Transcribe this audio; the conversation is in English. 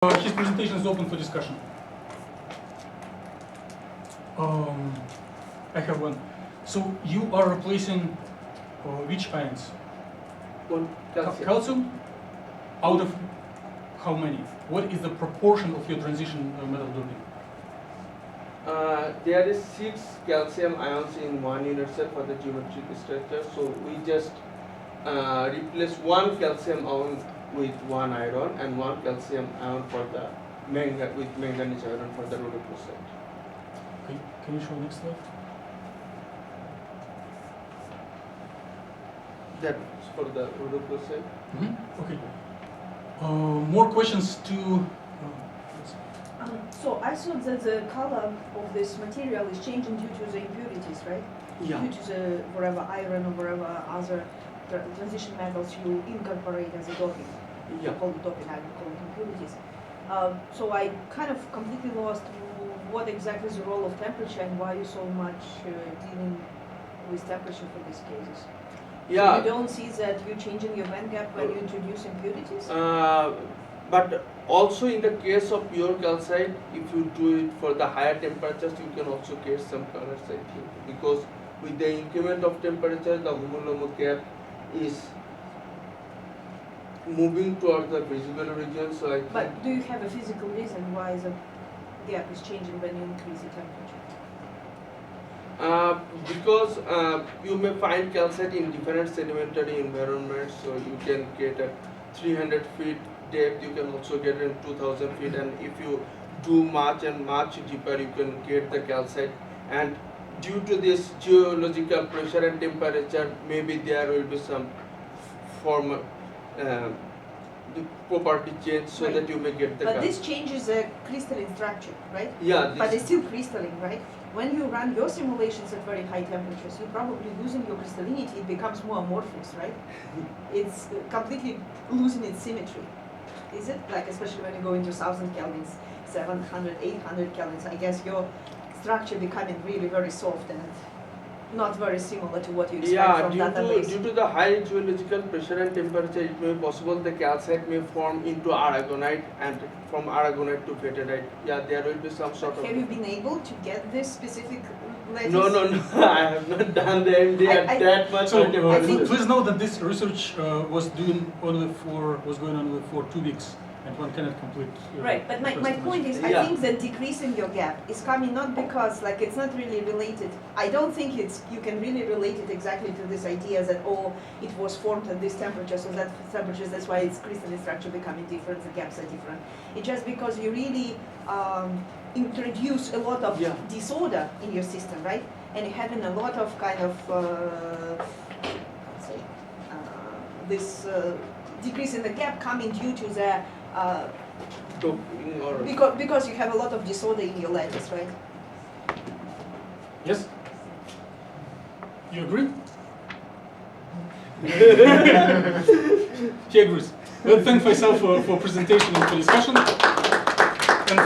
His presentation is open for discussion. I have one. So you are replacing which ions? One calcium. Calcium? Out of how many? What is the proportion of your transition metal doping? There is 6 calcium ions in one unit cell for the geometric structure. So we just replace one calcium ion with one iron and one calcium ion for the manganese iron for the rhodoplaside. Okay, can you show next slide? That is for the rhodoplaside. Okay. More questions to. So I thought that the color of this material is changing due to the impurities, right? Yeah. Due to the whatever iron or whatever other transition metals you incorporate as a doping. Yeah. You call it doping, I would call it impurities. So I kind of completely lost what exactly is the role of temperature and why you so much dealing with temperature for these cases. Yeah. So you don't see that you're changing your band gap when you introduce impurities? But also in the case of pure calcite, if you do it for the higher temperatures, you can also get some colors, I think. Because with the increment of temperature, the homolomo gap is moving towards the visible region. So I think. But do you have a physical reason why the gap is changing when you increase the temperature? Because you may find calcite in different sedimentary environments, so you can get a 300 feet depth, you can also get in 2000 feet, and if you do much and much deeper, you can get the calcite. And due to this geological pressure and temperature, maybe there will be some form the property change, so Right. that you may get the But calcite. this changes the crystalline structure, right? Yeah, But it's still crystalline, right? When you run your simulations at very high temperatures, you're probably losing your crystallinity, it becomes more amorphous, right? It's completely losing its symmetry. Is it? Like, especially when you go into 1000 kelvins, 700, 800 kelvins, I guess your structure becoming really very soft and not very similar to what you expect from database. Due to the high geological pressure and temperature, it may be possible the calcite may form into aragonite, and from aragonite to betadite. Yeah, there will be some sort of. Have you been able to get this specific lattice? No, I have not done the MD at that much. So I think- please know that this research was going on for 2 weeks, and one cannot complete. Right, but my point is, I Yeah. think that decreasing your gap is coming not because, like, it's not really related. I don't think you can really relate it exactly to this idea that, oh, it was formed at this temperature, so that temperatures, that's why its crystalline structure becoming different, the gaps are different. It's just because you really introduce a lot of Yeah. disorder in your system, right? And you're having a lot of kind of, this decrease in the gap coming due to the Doping or because you have a lot of disorder in your lattice, right? Yes? You agree? He agrees. Well, thank Faisal for presentation and for discussion. And,